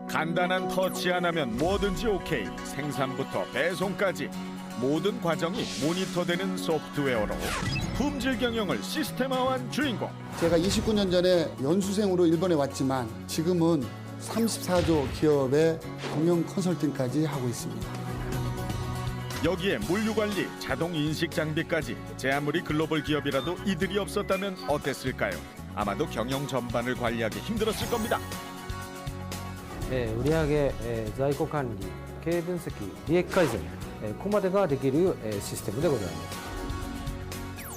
간단한 터치 하나면 뭐든지 오케이. 생산부터 배송까지 모든 과정이 모니터되는 소프트웨어로 품질 경영을 시스템화한 주인공. 제가 29년 전에 연수생으로 일본에 왔지만 지금은 34조 기업의 경영 컨설팅까지 하고 있습니다. 여기에 물류관리, 자동 인식 장비까지 제 아무리 글로벌 기업이라도 이들이 없었다면 어땠을까요? 아마도 경영 전반을 관리하기 힘들었을 겁니다. 売上、在庫管理、経営分析、利益改善、ここまでができる、システムでございます。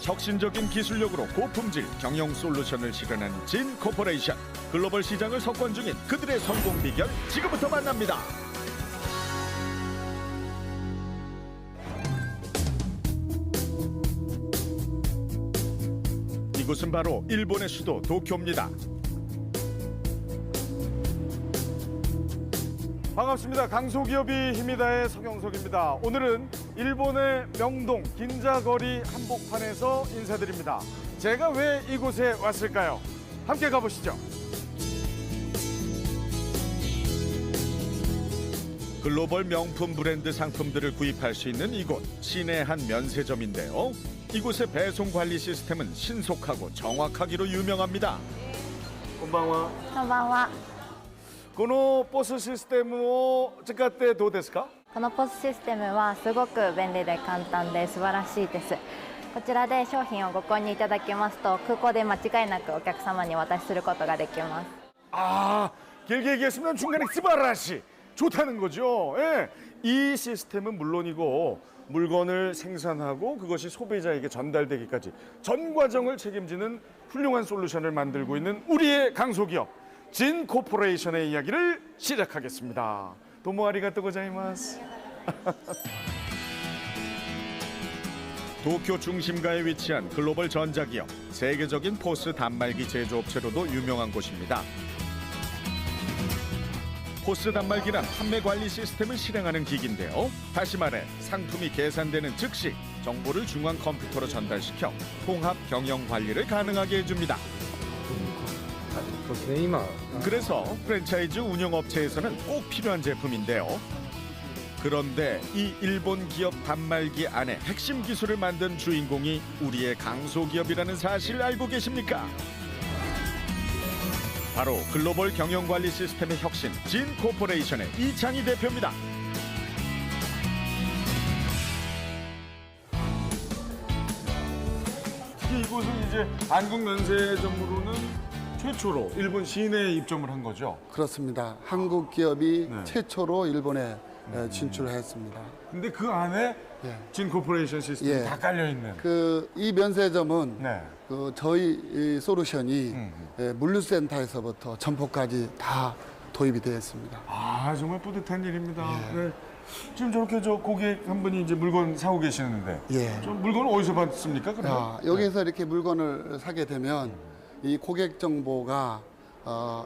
혁신적인 기술력으로 고품질 경영 솔루션을 실현한 진 코퍼레이션. 글로벌 시장을 석권 중인 그들의 성공 비결 지금부터 만납니다. 이곳은 바로 일본의 수도 도쿄입니다. 반갑습니다. 강소기업이 힘이다의 서경석입니다. 오늘은 일본의 명동 긴자거리 한복판에서 인사드립니다. 제가 왜 이곳에 왔을까요? 함께 가보시죠. 글로벌 명품 브랜드 상품들을 구입할 수 있는 이곳, 시내 한 면세점인데요. 이곳의 배송 관리 시스템은 신속하고 정확하기로 유명합니다. こんばんは。こんばんは。このポスシステムを使ってどうですか？このポスシステムはすごく便利で簡単で素晴らしいです。こちらで商品をご購入いただきますと空港で間違いなくお客様にお渡しすることができます。 아, 길게 얘기했으면 중간에 스바라시 좋다는 거죠. 예. 이 시스템은 물론이고 물건을 생산하고 그것이 소비자에게 전달되기까지 전 과정을 책임지는 훌륭한 솔루션을 만들고 있는 우리의 강소기업 진 코퍼레이션의 이야기를 시작하겠습니다. 도모 아리가또 고자이마스. 도쿄 중심가에 위치한 글로벌 전자기업, 세계적인 포스 단말기 제조업체로도 유명한 곳입니다. 포스 단말기란 판매 관리 시스템을 실행하는 기기인데요. 다시 말해 상품이 계산되는 즉시 정보를 중앙 컴퓨터로 전달시켜 통합 경영 관리를 가능하게 해줍니다. そうですね、今 그래서 프랜차이즈 운영업체에서는 꼭 필요한 제품인데요. 그런데 이 일본 기업 단말기 안에 핵심 기술을 만든 주인공이 우리의 강소기업이라는 사실 알고 계십니까? 바로 글로벌 경영관리 시스템의 혁신 진 코퍼레이션의 이창희 대표입니다. 특히 이곳은 이제 한국 면세점으로는 최초로 일본 시내에 입점을 한 거죠. 그렇습니다. 한국 기업이 네. 최초로 일본에 진출했습니다. 근데 그 안에 예. 진 코퍼레이션 시스템이 예. 다 깔려 있는. 이 면세점은 네. 저희 이 솔루션이 물류센터에서부터 점포까지 다 도입이 되어 있습니다. 아, 정말 뿌듯한 일입니다. 네. 지금 저렇게 저 고객 한 분이 이제 물건 사고 계시는데. 예. 저 물건은 어디서 받습니까? 그러면? 여기서 이렇게 물건을 사게 되면 이 고객 정보가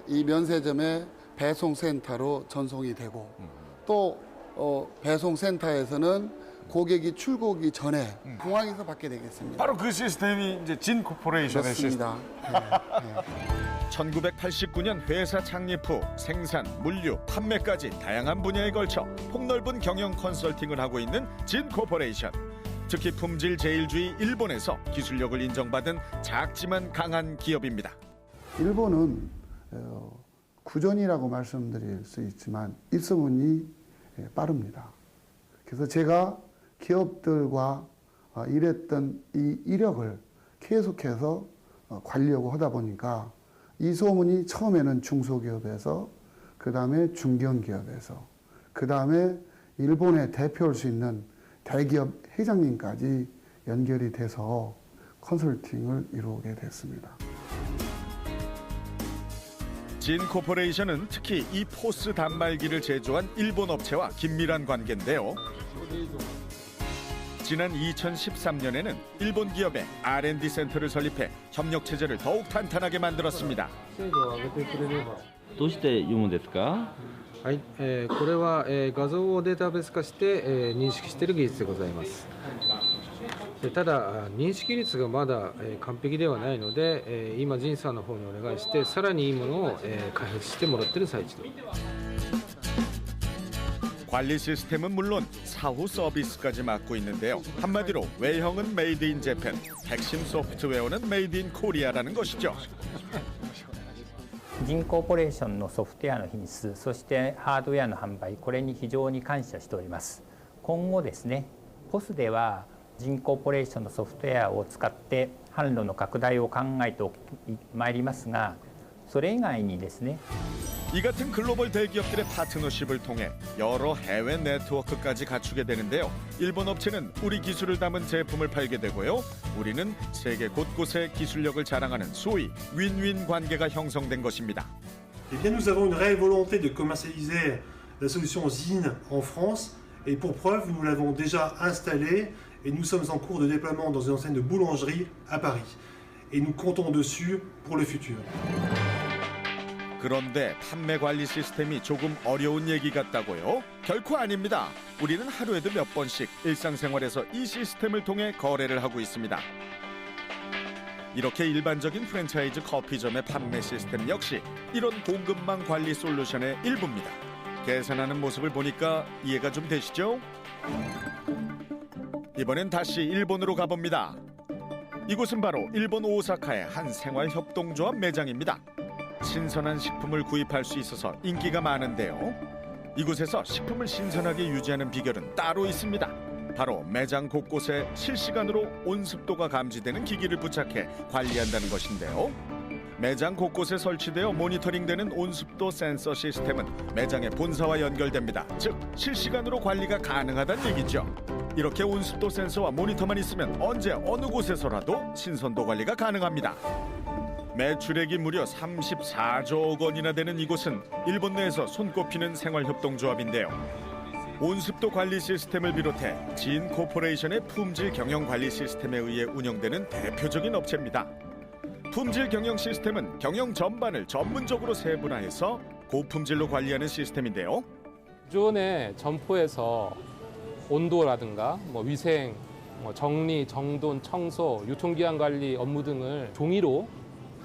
이 면세점의 배송센터로 전송이 되고 또 배송센터에서는 고객이 출고기 전에 공항에서 받게 되겠습니다. 바로 그 시스템이 이제 진 코퍼레이션의 시스템. 그렇습니다. 1989년 회사 창립 후 생산, 물류, 판매까지 다양한 분야에 걸쳐 폭넓은 경영 컨설팅을 하고 있는 진 코퍼레이션. 특히 품질 제일주의 일본에서 기술력을 인정받은 작지만 강한 기업입니다. 일본은 구전이라고 말씀드릴 수 있지만 입소문이 빠릅니다. 그래서 제가 기업들과 일했던 이 이력을 계속해서 관리하고 하다 보니까 이 소문이 처음에는 중소기업에서 그 다음에 중견기업에서 그 다음에 일본에 대표할 수 있는 대기업 회장님까지 연결이 돼서 컨설팅을 이루게 됐습니다. 진 코퍼레이션은 특히 이 포스 단말기를 제조한 일본 업체와 긴밀한 관계인데요. 지난 2013년에는 일본 기업의 R&D 센터를 설립해 협력 체제를 더욱 탄탄하게 만들었습니다. 精度を上げてくれれば。どうして読むんですか？はい、これは、画像をデータベース化して、認識している技術でございます。ただ認識率がまだ、完璧ではないので、今ジンさんの方にお願いしてさらにいいものを、開発してもらっている最中です。 관리 시스템은 물론 사후 서비스까지 맡고 있는데요. 한마디로 외형은 메이드 인 재팬, 핵심 소프트웨어는 메이드 인 코리아라는 것이죠. ジンコーポレーションのソフトウェアの品質、そしてハードウェアの販売、これに非常に感謝しております。今後ですね、POSではジンコーポレーションのソフトウェアを使って販路の拡大を考えてまいりますが、それ以外にですね、 이 같은 글로벌 대기업들의 파트너십을 통해 여러 해외 네트워크까지 갖추게 되는데요. 일본 업체는 우리 기술을 담은 제품을 팔게 되고요. 우리는 세계 곳곳에 기술력을 자랑하는 소위 윈윈 관계가 형성된 것입니다. Eh bien, nous avons une réelle volonté de commercialiser la solution ZIN en France. Et pour preuve, nous l'avons déjà installée et nous sommes en cours de déploiement dans une enseigne de boulangerie à Paris. Et nous comptons dessus pour le futur. 그런데 판매 관리 시스템이 조금 어려운 얘기 같다고요? 결코 아닙니다. 우리는 하루에도 몇 번씩 일상생활에서 이 시스템을 통해 거래를 하고 있습니다. 이렇게 일반적인 프랜차이즈 커피점의 판매 시스템 역시 이런 공급망 관리 솔루션의 일부입니다. 계산하는 모습을 보니까 이해가 좀 되시죠? 이번엔 다시 일본으로 가봅니다. 이곳은 바로 일본 오사카의 한 생활협동조합 매장입니다. 신선한 식품을 구입할 수 있어서 인기가 많은데요. 이곳에서 식품을 신선하게 유지하는 비결은 따로 있습니다. 바로 매장 곳곳에 실시간으로 온습도가 감지되는 기기를 부착해 관리한다는 것인데요. 매장 곳곳에 설치되어 모니터링되는 온습도 센서 시스템은 매장의 본사와 연결됩니다. 즉 실시간으로 관리가 가능하다는 얘기죠. 이렇게 온습도 센서와 모니터만 있으면 언제 어느 곳에서라도 신선도 관리가 가능합니다. 매출액이 무려 34조 원이나 되는 이곳은 일본 내에서 손꼽히는 생활협동조합인데요. 온습도 관리 시스템을 비롯해 진 코퍼레이션의 품질 경영 관리 시스템에 의해 운영되는 대표적인 업체입니다. 품질 경영 시스템은 경영 전반을 전문적으로 세분화해서 고품질로 관리하는 시스템인데요. 기존의 점포에서 온도라든가 위생, 정리, 정돈, 청소, 유통기한 관리 업무 등을 종이로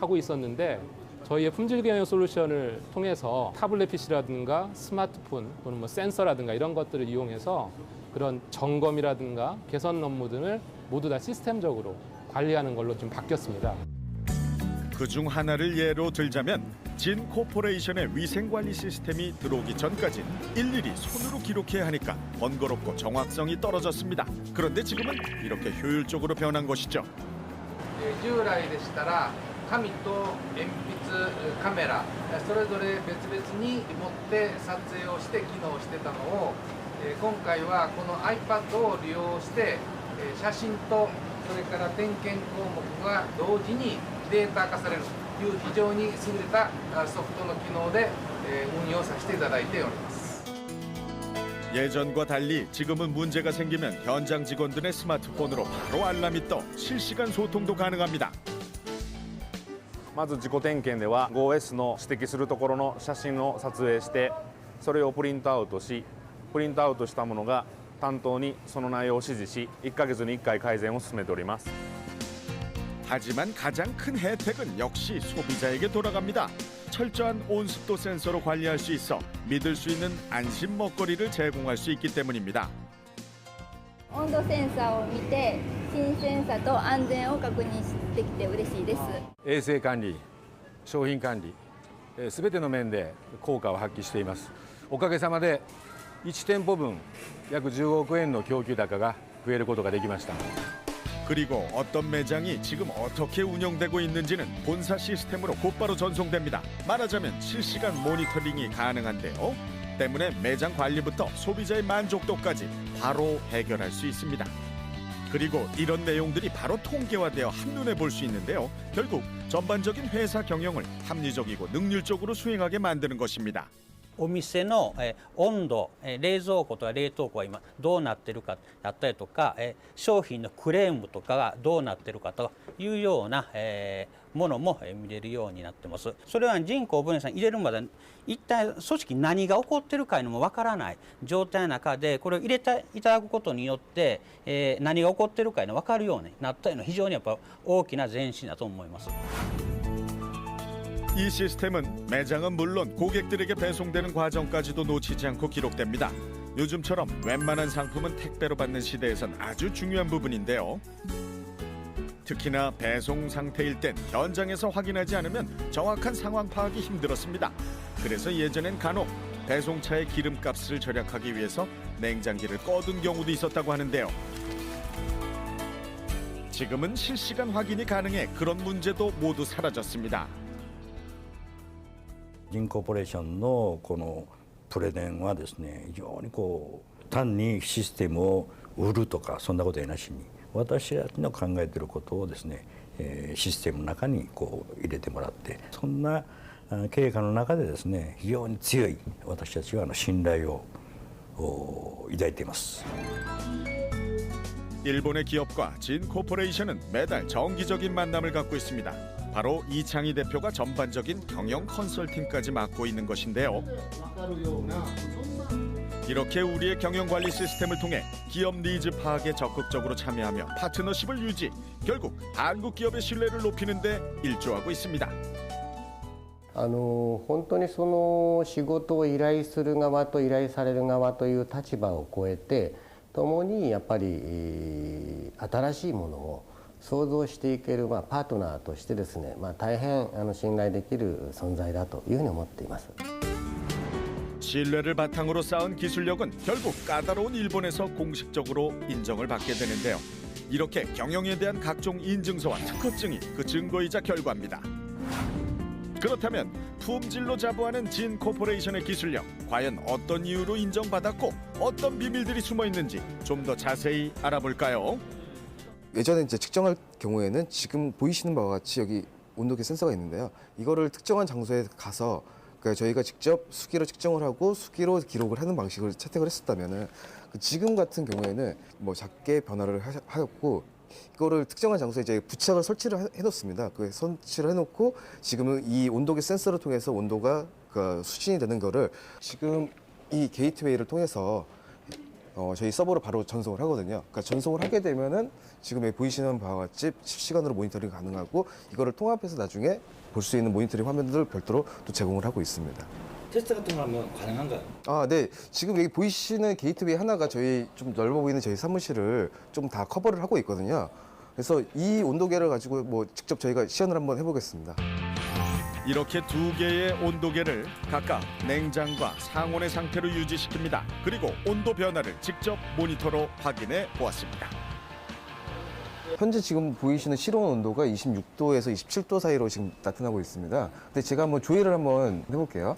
하고 있었는데 저희의 품질 경영 솔루션을 통해서 타블렛 PC라든가 스마트폰 또는 센서라든가 이런 것들을 이용해서 그런 점검이라든가 개선 업무 등을 모두 다 시스템적으로 관리하는 걸로 좀 바뀌었습니다. 그중 하나를 예로 들자면 진 코퍼레이션의 위생관리 시스템이 들어오기 전까진 일일이 손으로 기록해야 하니까 번거롭고 정확성이 떨어졌습니다. 그런데 지금은 이렇게 효율적으로 변한 것이죠. 従来でしたら紙と鉛筆カメラそれぞれ別々に持って撮影をして機能してたのを今回はこの iPad を利用して写真とそれから点検項目が同時にデータ化されるという非常に優れたソフトの機能で運用させていただいております。 예전과 달리 지금은 문제가 생기면 현장 직원들의 스마트폰으로 바로 알람이 떠 실시간 소통도 가능합니다. まず自己点検では 5S の指摘するところの写真を撮影してそれをプリントアウトしプリントアウトしたものが担当にその内容を指示し1ヶ月に1回改善を進めております。 하지만 가장 큰 혜택은 역시 소비자에게 돌아갑니다. 철저한 온습도 센서로 관리할 수 있어 믿을 수 있는 안심 먹거리를 제공할 수 있기 때문입니다. 温度センサーを見て新鮮さと安全を確認できて嬉しいです。衛生管理、商品管理、すべての面で効果を発揮しています。おかげさまで1店舗分約10億円の供給高が増えることができました。 그리고 어떤 매장이 지금 어떻게 운영되고 있는지는 본사 시스템으로 곧바로 전송됩니다. 말하자면 실시간 모니터링이 가능한데요. 때문에 매장 관리부터 소비자의 만족도까지 바로 해결할 수 있습니다. 그리고 이런 내용들이 바로 통계화되어 한눈에 볼 수 있는데요. 결국 전반적인 회사 경영을 합리적이고 능률적으로 수행하게 만드는 것입니다. お店の温度、冷蔵庫とか冷凍庫が今どうなってるかだったりとか、商品のクレームとかがどうなってるかというようなものも見れるようになってます。それは人口分散入れるまで一体組織何が起こってるかいうのもわからない状態の中でこれを入れていただくことによって何が起こってるかいうの分かるようになったのは非常にやっぱ大きな前進だと思います。 이 시스템은 매장은 물론 고객들에게 배송되는 과정까지도 놓치지 않고 기록됩니다. 요즘처럼 웬만한 상품은 택배로 받는 시대에선 아주 중요한 부분인데요. 특히나 배송 상태일 땐 현장에서 확인하지 않으면 정확한 상황 파악이 힘들었습니다. 그래서 예전엔 간혹 배송차의 기름값을 절약하기 위해서 냉장기를 꺼둔 경우도 있었다고 하는데요. 지금은 실시간 확인이 가능해 그런 문제도 모두 사라졌습니다. ジンコーポレーションのこのプレ電はですね、非常に単にシステムを売るとかそんなことやなしに、私たちの考えていることをですね、システムの中に入れてもらって、そんな経過の中でですね、非常に強い私たちは信頼を抱いています。 일본의 기업과 진 코퍼레이션은 매달 정기적인 만남을 갖고 있습니다. 바로 이창희 대표가 전반적인 경영 컨설팅까지 맡고 있는 것인데요. 이렇게 우리의 경영 관리 시스템을 통해 기업 니즈 파악에 적극적으로 참여하며 파트너십을 유지, 결국 한국 기업의 신뢰를 높이는 데 일조하고 있습니다. 本当にその仕事を依頼する側と依頼される側という立場を超えて、共にやっぱり新しいものを創造していけるパートナーとしてですね、大変信頼できる存在だというふうに思っています。 신뢰를 바탕으로 쌓은 기술력은 결국 까다로운 일본에서 공식적으로 인정을 받게 되는데요. 이렇게 경영에 대한 각종 인증서와 특허증이 그 증거이자 결과입니다. 그렇다면 품질로 자부하는 진 코퍼레이션의 기술력, 과연 어떤 이유로 인정받았고 어떤 비밀들이 숨어 있는지 좀 더 자세히 알아볼까요? 예전에 이제 측정할 경우에는 지금 보이시는 바와 같이 여기 온도계 센서가 있는데요. 이거를 특정한 장소에 가서 저희가 직접 수기로 측정을 하고 수기로 기록을 하는 방식을 채택을 했었다면은 지금 같은 경우에는 작게 변화를 하였고 이거를 특정한 장소에 이제 부착을 설치를 해놓습니다. 그 설치를 해놓고 지금은 이 온도계 센서를 통해서 온도가 수신이 되는 거를 지금 이 게이트웨이를 통해서 저희 서버로 바로 전송을 하거든요. 그러니까 전송을 하게 되면은 지금 여기 보이시는 바와 같이 실시간으로 모니터링 가능하고 이거를 통합해서 나중에 볼 수 있는 모니터링 화면들을 별도로 또 제공을 하고 있습니다. 테스트 같은 거 하면 가능한가요? 아, 네. 지금 여기 보이시는 게이트웨이 하나가 저희 좀 넓어 보이는 저희 사무실을 좀 다 커버를 하고 있거든요. 그래서 이 온도계를 가지고 직접 저희가 시연을 한번 해보겠습니다. 이렇게 두 개의 온도계를 각각 냉장과 상온의 상태로 유지시킵니다. 그리고 온도 변화를 직접 모니터로 확인해 보았습니다. 현재 지금 보이시는 실온 온도가 26도에서 27도 사이로 지금 나타나고 있습니다. 근데 제가 한번 조회를 한번 해볼게요.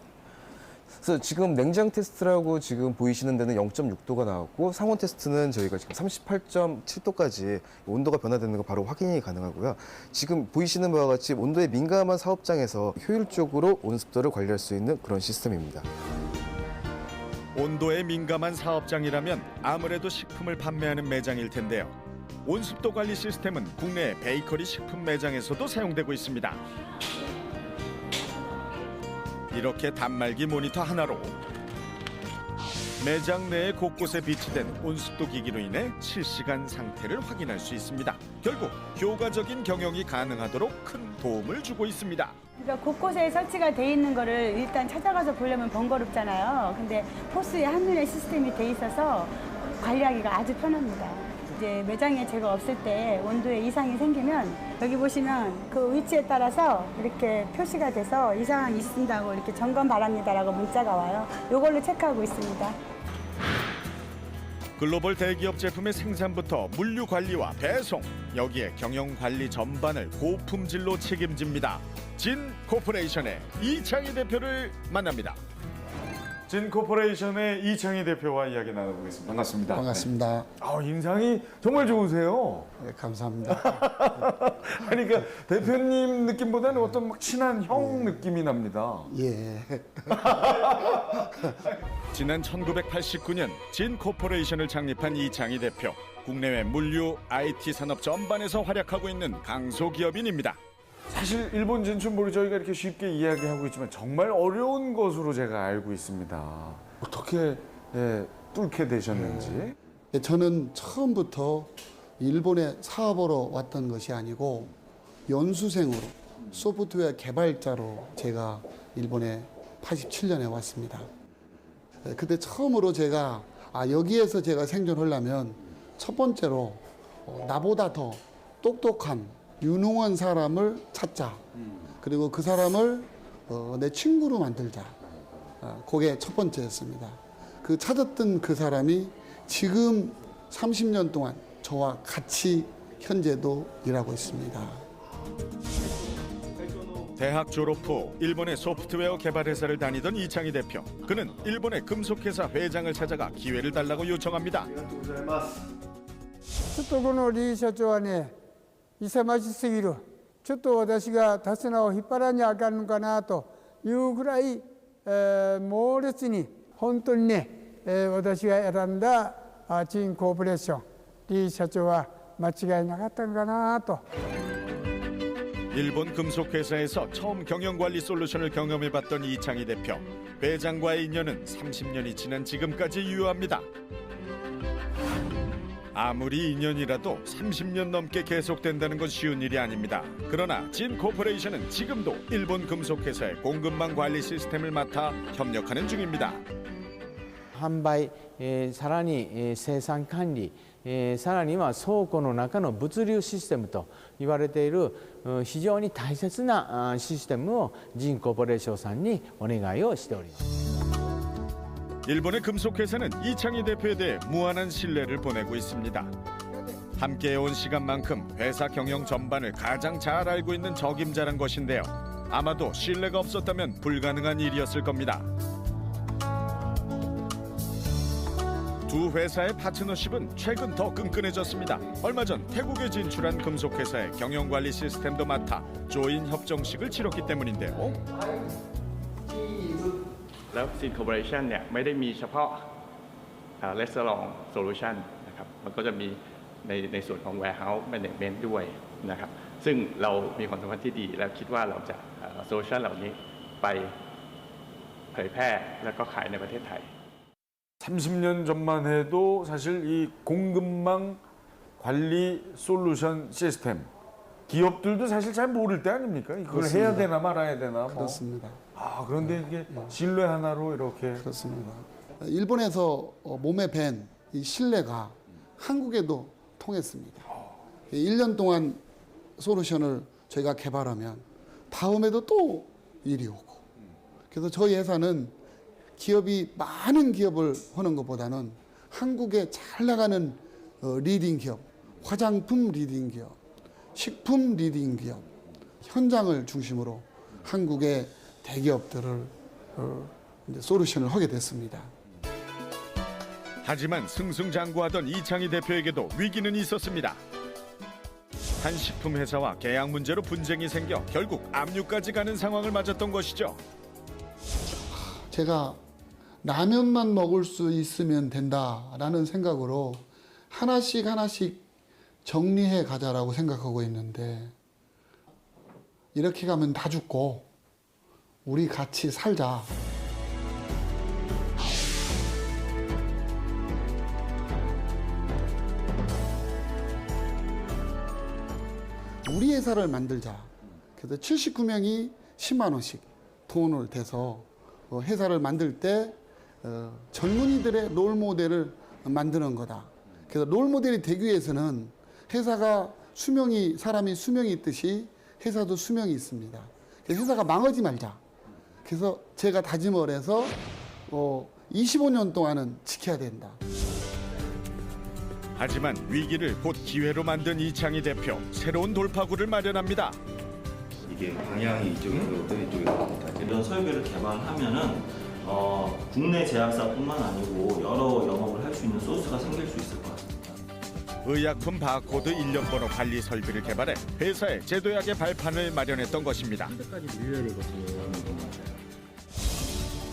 그래서 지금 냉장 테스트라고 지금 보이시는 데는 0.6도가 나왔고 상온 테스트는 저희가 지금 38.7도까지 온도가 변화되는 거 바로 확인이 가능하고요. 지금 보이시는 바와 같이 온도에 민감한 사업장에서 효율적으로 온습도를 관리할 수 있는 그런 시스템입니다. 온도에 민감한 사업장이라면 아무래도 식품을 판매하는 매장일 텐데요. 온습도 관리 시스템은 국내 베이커리 식품 매장에서도 사용되고 있습니다. 이렇게 단말기 모니터 하나로 매장 내에 곳곳에 비치된 온습도 기기로 인해 실시간 상태를 확인할 수 있습니다. 결국 효과적인 경영이 가능하도록 큰 도움을 주고 있습니다. 그러니까 곳곳에 설치가 돼 있는 거를 일단 찾아가서 보려면 번거롭잖아요. 근데 포스에 한눈에 시스템이 돼 있어서 관리하기가 아주 편합니다. 이제 매장에 제가 없을 때 온도에 이상이 생기면 여기 보시면 그 위치에 따라서 이렇게 표시가 돼서 이상이 있습니다고 이렇게 점검 바랍니다라고 문자가 와요. 이걸로 체크하고 있습니다. 글로벌 대기업 제품의 생산부터 물류 관리와 배송, 여기에 경영 관리 전반을 고품질로 책임집니다. 진 코퍼레이션의 이창희 대표를 만납니다. 진 코퍼레이션의 이창희 대표와 이야기 나눠보겠습니다. 반갑습니다. 반갑습니다. 네. 인상이 정말 좋으세요. 네, 감사합니다. 아니, 그러니까 대표님 느낌보다는 어떤 친한 형 느낌이 납니다. 예. 지난 1989년 진 코퍼레이션을 창립한 이창희 대표. 국내외 물류, IT 산업 전반에서 활약하고 있는 강소기업인입니다. 사실 일본 진출몰이 저희가 이렇게 쉽게 이야기하고 있지만 정말 어려운 것으로 제가 알고 있습니다. 어떻게 뚫게 되셨는지? 저는 처음부터 일본에 사업으로 왔던 것이 아니고 연수생으로 소프트웨어 개발자로 제가 일본에 87년에 왔습니다. 그때 처음으로 제가 여기에서 제가 생존하려면 첫 번째로 나보다 더 똑똑한 유능한 사람을 찾자. 그리고 그 사람을 내 친구로 만들자. 그게 첫 번째였습니다. 그 찾았던 그 사람이 지금 30년 동안 저와 같이 현재도 일하고 있습니다. 대학 졸업 후 일본의 소프트웨어 개발 회사를 다니던 이창희 대표. 그는 일본의 금속회사 회장을 찾아가 기회를 달라고 요청합니다. ちょっとこの李社長はね、勇ましすぎる。ちょっと私が立綱を引っ張らにあかんのかなというぐらい、猛烈に本当にね、私が選んだチーンコーポレーション、李社長は間違いなかったのかなと。 일본 금속회사에서 처음 경영관리 솔루션을 경험해봤던 이창희 대표. 회장과의 인연은 30년이 지난 지금까지 유효합니다. 아무리 인연이라도 30년 넘게 계속된다는 건 쉬운 일이 아닙니다. 그러나 진 코퍼레이션은 지금도 일본 금속회사의 공급망 관리 시스템을 맡아 협력하는 중입니다. 販売、さらに、生産管理、さらには倉庫の中の物流システムと言われている非常に大切なシステムをジンコーポレーションさんにお願いをしております。 일본의 금속회사는 이창희 대표에 대해 무한한 신뢰를 보내고 있습니다. 함께해온 시간만큼 회사 경영 전반을 가장 잘 알고 있는 적임자란 것인데요. 아마도 신뢰가 없었다면 불가능한 일이었을 겁니다. 두 회사의 파트너십은 최근 더 끈끈해졌습니다. 얼마 전 태국에 진출한 금속회사의 경영관리 시스템도 맡아 조인 협정식을 치렀기 때문인데요. แล้วซินคอร์ปอเรชันเนี่ยไม่ได้มีเฉพาะเลสเตอรองโซลูชันนะครับมันก็จะมีในส่วนของ warehouse management ด้วยนะครับซึ่งเรามีความสัมพันธ์ที่ดีและคิดว่าเราจะโซลูชันเหล่านี้ไปเผยแพร่แล้วก็ขายในประเทศไทย 30년 전만 해도 사실 이 공급망 관리 솔루션 시스템 기업들도 사실 잘 모를 때 아닙니까? 이걸 그렇습니다. 해야 되나 말아야 되나 뭐. 그렇습니다. 그런데 이게 신뢰 하나로 이렇게. 그렇습니다. 일본에서 몸에 밴 이 신뢰가 한국에도 통했습니다. 1년 동안 솔루션을 저희가 개발하면 다음에도 또 일이 오고. 그래서 저희 회사는 기업이 많은 기업을 하는 것보다는 한국에 잘 나가는 리딩 기업, 화장품 리딩 기업, 식품 리딩 기업, 현장을 중심으로 한국의 대기업들을 이제 솔루션을 하게 됐습니다. 하지만 승승장구하던 이창희 대표에게도 위기는 있었습니다. 한 식품 회사와 계약 문제로 분쟁이 생겨 결국 압류까지 가는 상황을 맞았던 것이죠. 제가 라면만 먹을 수 있으면 된다라는 생각으로 하나씩 정리해 가자라고 생각하고 있는데 이렇게 가면 다 죽고 우리 같이 살자. 우리 회사를 만들자. 그래서 79명이 10만 원씩 돈을 대서 회사를 만들 때 젊은이들의 롤 모델을 만드는 거다. 그래서 롤 모델이 되기 위해서는 회사가 사람이 수명이 있듯이 회사도 수명이 있습니다. 그래서 회사가 망하지 말자. 그래서 제가 다짐을 해서 25년 동안은 지켜야 된다. 하지만 위기를 곧 기회로 만든 이창희 대표, 새로운 돌파구를 마련합니다. 이게 방향이 이쪽에서 이쪽에서 이런 설계를 개발하면은 국내 제약사뿐만 아니고 여러 영업을 할 수 있는 소스가 생길 수 있을 것 같습니다. 의약품 바코드 일련번호 관리 설비를 개발해 회사의 제도약의 발판을 마련했던 것입니다.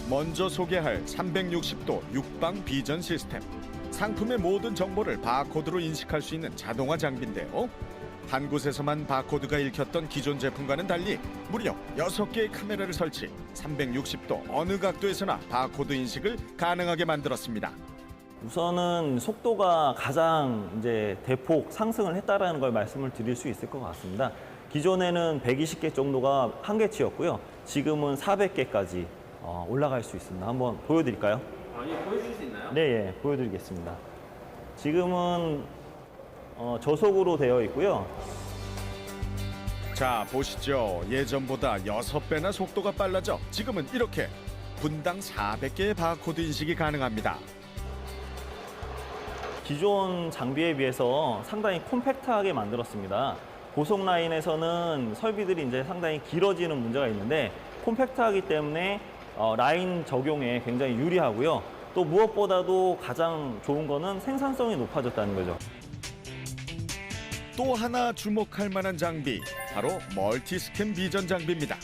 먼저 소개할 360도 육방 비전 시스템. 상품의 모든 정보를 바코드로 인식할 수 있는 자동화 장비인데요. 한 곳에서만 바코드가 읽혔던 기존 제품과는 달리 무려 6개의 카메라를 설치, 360도 어느 각도에서나 바코드 인식을 가능하게 만들었습니다. 우선은 속도가 가장 이제 대폭 상승을 했다라는 걸 말씀을 드릴 수 있을 것 같습니다. 기존에는 120개 정도가 한계치였고요. 지금은 400개까지 올라갈 수 있습니다. 한번 보여드릴까요? 예, 보여줄 수 있나요? 네, 예, 보여드리겠습니다. 지금은 저속으로 되어 있고요. 자, 보시죠. 예전보다 6배나 속도가 빨라져 지금은 이렇게 분당 400개의 바코드 인식이 가능합니다. 기존 장비에 비해서 상당히 콤팩트하게 만들었습니다. 고속 라인에서는 설비들이 이제 상당히 길어지는 문제가 있는데 콤팩트하기 때문에 라인 적용에 굉장히 유리하고요. 또 무엇보다도 가장 좋은 거는 생산성이 높아졌다는 거죠. 또 하나 주목할 만한 장비, 바로 멀티스캔 비전 장비입니다.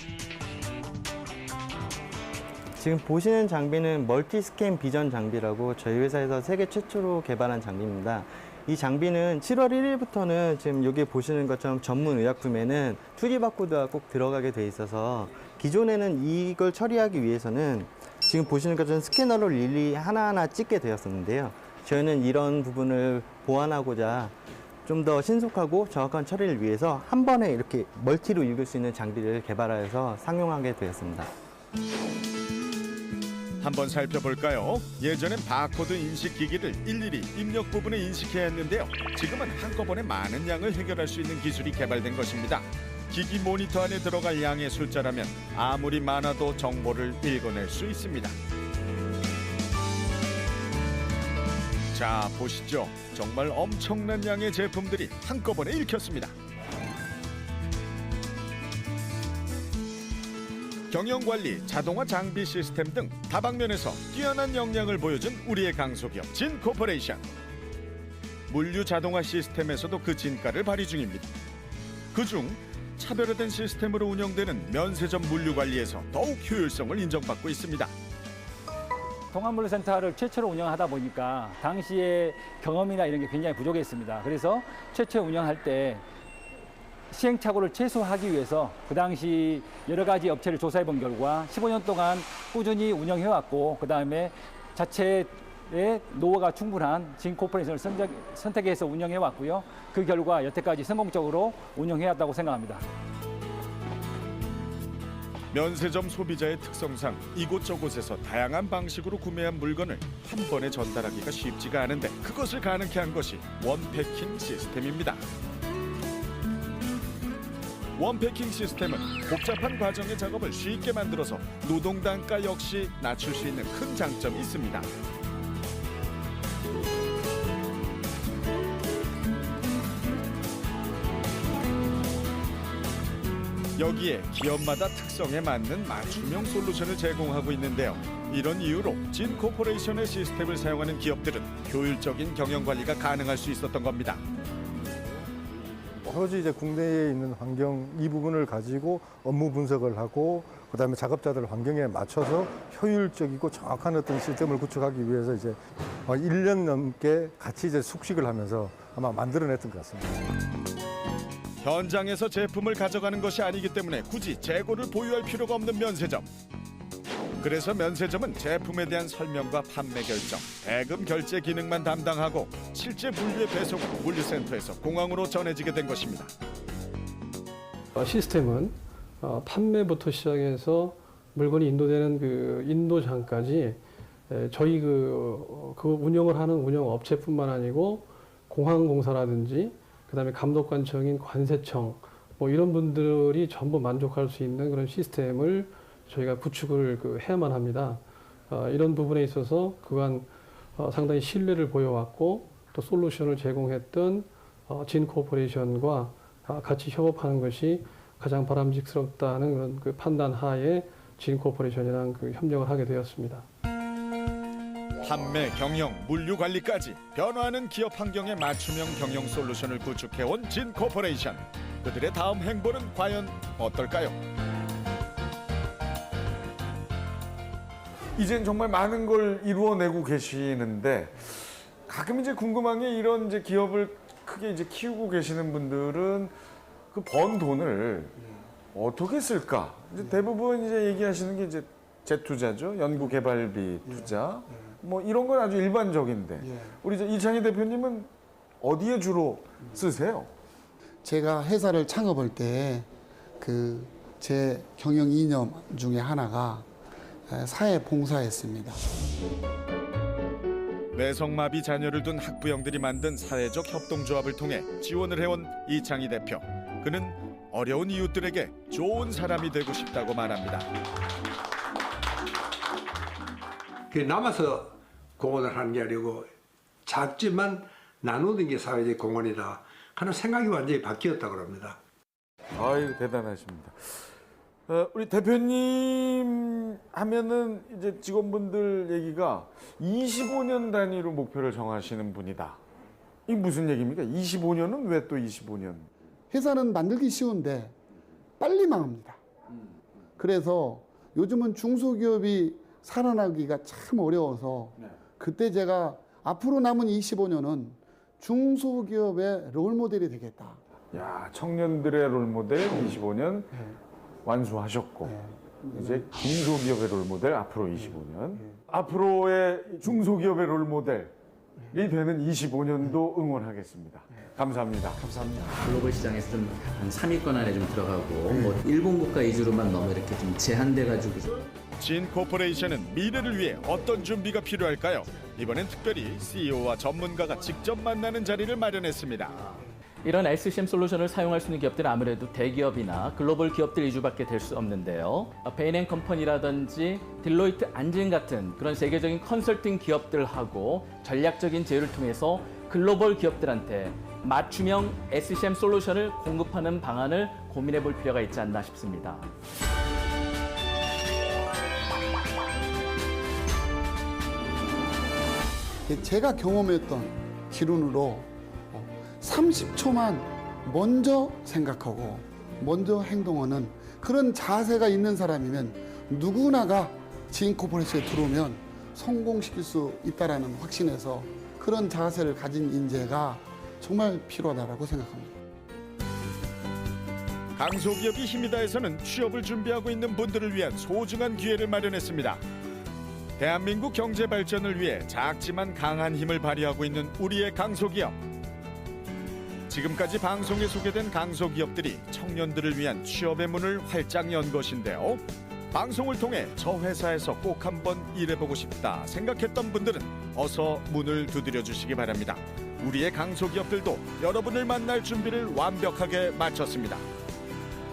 지금 보시는 장비는 멀티스캔 비전 장비라고 저희 회사에서 세계 최초로 개발한 장비입니다. 이 장비는 7월 1일부터는 지금 여기 보시는 것처럼 전문 의약품에는 2D 바코드가 꼭 들어가게 돼 있어서 기존에는 이걸 처리하기 위해서는 지금 보시는 것처럼 스캐너로 일일이 하나하나 찍게 되었었는데요. 저희는 이런 부분을 보완하고자 좀 더 신속하고 정확한 처리를 위해서 한 번에 이렇게 멀티로 읽을 수 있는 장비를 개발하여서 상용하게 되었습니다. 한번 살펴볼까요? 예전엔 바코드 인식 기기를 일일이 입력 부분에 인식해야 했는데요. 지금은 한꺼번에 많은 양을 해결할 수 있는 기술이 개발된 것입니다. 기기 모니터 안에 들어갈 양의 숫자라면 아무리 많아도 정보를 읽어낼 수 있습니다. 자, 보시죠. 정말 엄청난 양의 제품들이 한꺼번에 읽혔습니다. 경영관리, 자동화 장비 시스템 등 다방면에서 뛰어난 역량을 보여준 우리의 강소기업 진코퍼레이션. 물류 자동화 시스템에서도 그 진가를 발휘 중입니다. 그중 차별화된 시스템으로 운영되는 면세점 물류 관리에서 더욱 효율성을 인정받고 있습니다. 통합물류센터를 최초로 운영하다 보니까 당시에 경험이나 이런 게 굉장히 부족했습니다. 그래서 최초 운영할 때 시행착오를 최소화하기 위해서 그 당시 여러 가지 업체를 조사해 본 결과 15년 동안 꾸준히 운영해 왔고, 그 다음에 자체의 노후가 충분한 진코퍼레이션을 선택해서 운영해 왔고요. 그 결과 여태까지 성공적으로 운영해 왔다고 생각합니다. 면세점 소비자의 특성상 이곳저곳에서 다양한 방식으로 구매한 물건을 한 번에 전달하기가 쉽지가 않은데 그것을 가능케 한 것이 원패킹 시스템입니다. 원패킹 시스템은 복잡한 과정의 작업을 쉽게 만들어서 노동 단가 역시 낮출 수 있는 큰 장점이 있습니다. 여기에 기업마다 특성에 맞는 맞춤형 솔루션을 제공하고 있는데요. 이런 이유로 진코퍼레이션의 시스템을 사용하는 기업들은 효율적인 경영 관리가 가능할 수 있었던 겁니다. 오로지 이제 국내에 있는 환경 이 부분을 가지고 업무 분석을 하고 그다음에 작업자들 환경에 맞춰서 효율적이고 정확한 어떤 시스템을 구축하기 위해서 이제 1년 넘게 같이 이제 숙식을 하면서 아마 만들어냈던 것 같습니다. 현장에서 제품을 가져가는 것이 아니기 때문에 굳이 재고를 보유할 필요가 없는 면세점. 그래서 면세점은 제품에 대한 설명과 판매 결정, 대금 결제 기능만 담당하고 실제 물류의 배송은 물류센터에서 공항으로 전해지게 된 것입니다. 시스템은 판매부터 시작해서 물건이 인도되는 그 인도장까지 저희 그 운영을 하는 운영업체뿐만 아니고 공항공사라든지 그다음에 감독관청인 관세청 뭐 이런 분들이 전부 만족할 수 있는 그런 시스템을 저희가 구축을 해야만 합니다. 이런 부분에 있어서 그간 상당히 신뢰를 보여왔고 또 솔루션을 제공했던 진코퍼레이션과 같이 협업하는 것이 가장 바람직스럽다는 그런 그 판단 하에 진코퍼레이션이랑 협력을 하게 되었습니다. 판매, 경영, 물류 관리까지 변화하는 기업 환경에 맞춤형 경영 솔루션을 구축해온 진코퍼레이션. 그들의 다음 행보는 과연 어떨까요? 이젠 정말 많은 걸 이루어내고 계시는데 가끔 이제 궁금한 게 이런 이제 기업을 크게 이제 키우고 계시는 분들은 그 번 돈을 어떻게 쓸까? 이제 대부분 이제 얘기하시는 게 이제 재투자죠. 연구개발비 투자. 뭐 이런 건 아주 일반적인데 우리 이제 이창희 대표님은 어디에 주로 쓰세요? 제가 회사를 창업할 때 제 경영 이념 중에 하나가 사회 봉사였습니다. 뇌성마비 자녀를 둔 학부형들이 만든 사회적 협동조합을 통해 지원을 해온 이창희 대표. 그는 어려운 이웃들에게 좋은 사람이 되고 싶다고 말합니다. 남아서 공헌을 하는 게 아니고 작지만 나누는 게 사회적 공헌이다 하는 생각이 완전히 바뀌었다고 합니다. 아유, 대단하십니다. 우리 대표님 하면은 이제 직원분들 얘기가 25년 단위로 목표를 정하시는 분이다. 이게 무슨 얘기입니까? 25년은 왜 또 25년? 회사는 만들기 쉬운데 빨리 망합니다. 그래서 요즘은 중소기업이 살아나기가 참 어려워서 그때 제가 앞으로 남은 25년은 중소기업의 롤모델이 되겠다. 야, 청년들의 롤모델 25년 완수하셨고 이제 중소기업의 롤모델 앞으로 25년 앞으로의 중소기업의 롤모델이 되는 25년도 응원하겠습니다. 감사합니다. 감사합니다. 글로벌 시장에서 좀 한 3위권 안에 좀 들어가고 뭐 일본 국가 위주로만 너무 이렇게 좀 제한돼 가지고. 진 코퍼레이션은 미래를 위해 어떤 준비가 필요할까요? 이번엔 특별히 CEO와 전문가가 직접 만나는 자리를 마련했습니다. 이런 SCM 솔루션을 사용할 수 있는 기업들은 아무래도 대기업이나 글로벌 기업들 위주밖에 될 수 없는데요. 베인앤컴퍼니라든지 딜로이트 안진 같은 그런 세계적인 컨설팅 기업들하고 전략적인 제휴를 통해서 글로벌 기업들한테 맞춤형 SCM 솔루션을 공급하는 방안을 고민해 볼 필요가 있지 않나 싶습니다. 제가 경험했던 기준으로 30초만 먼저 생각하고 먼저 행동하는 그런 자세가 있는 사람이면 누구나가 진 코퍼레이션에 들어오면 성공시킬 수 있다는 확신에서 그런 자세를 가진 인재가 정말 필요하다고 생각합니다. 강소기업이 힘이 다해서는 취업을 준비하고 있는 분들을 위한 소중한 기회를 마련했습니다. 대한민국 경제 발전을 위해 작지만 강한 힘을 발휘하고 있는 우리의 강소기업. 지금까지 방송에 소개된 강소기업들이 청년들을 위한 취업의 문을 활짝 연 것인데요. 방송을 통해 저 회사에서 꼭 한번 일해보고 싶다 생각했던 분들은 어서 문을 두드려 주시기 바랍니다. 우리의 강소기업들도 여러분을 만날 준비를 완벽하게 마쳤습니다.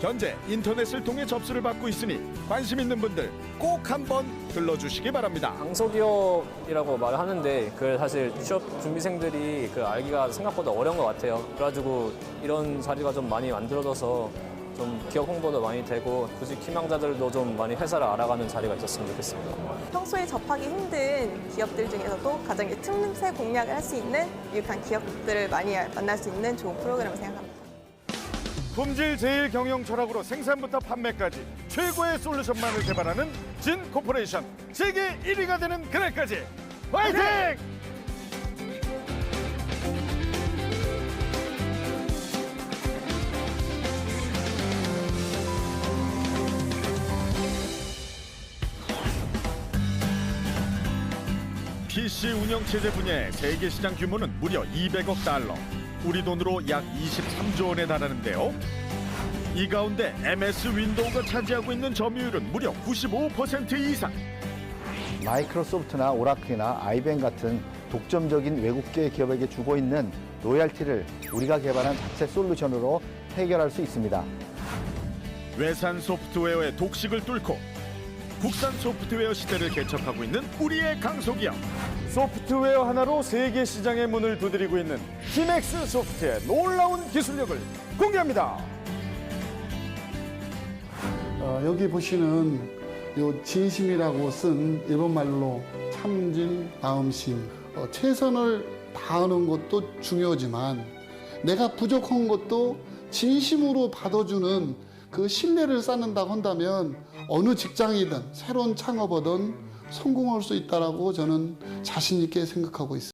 현재 인터넷을 통해 접수를 받고 있으니 관심 있는 분들 꼭 한번 들러주시기 바랍니다. 강소기업이라고 말을 하는데 그 사실 취업 준비생들이 그 알기가 생각보다 어려운 것 같아요. 그래가지고 이런 자리가 좀 많이 만들어져서 좀 기업 홍보도 많이 되고 구직 희망자들도 좀 많이 회사를 알아가는 자리가 있었으면 좋겠습니다. 평소에 접하기 힘든 기업들 중에서도 가장 틈새 공략을 할 수 있는 유익한 기업들을 많이 만날 수 있는 좋은 프로그램을 생각합니다. 품질 제일 경영 철학으로 생산부터 판매까지 최고의 솔루션만을 개발하는 진 코퍼레이션. 세계 1위가 되는 그날까지 화이팅! PC 운영체제 분야의 세계 시장 규모는 무려 200억 달러. 우리 돈으로 약 23조 원에 달하는데요. 이 가운데 MS 윈도우가 차지하고 있는 점유율은 무려 95% 이상. 마이크로소프트나 오라클이나 IBM 같은 독점적인 외국계 기업에게 주고 있는 로열티를 우리가 개발한 자체 솔루션으로 해결할 수 있습니다. 외산 소프트웨어의 독식을 뚫고 국산 소프트웨어 시대를 개척하고 있는 우리의 강소기업. 소프트웨어 하나로 세계 시장의 문을 두드리고 있는 히맥스 소프트의 놀라운 기술력을 공개합니다. 여기 보시는 요 진심이라고 쓴 일본말로 참진 다음심. 최선을 다하는 것도 중요하지만 내가 부족한 것도 진심으로 받아주는 그 신뢰를 쌓는다고 한다면 어느 직장이든 새로운 창업이든 성공할 수 있다라고 저는 자신 있게 생각하고 있습니다.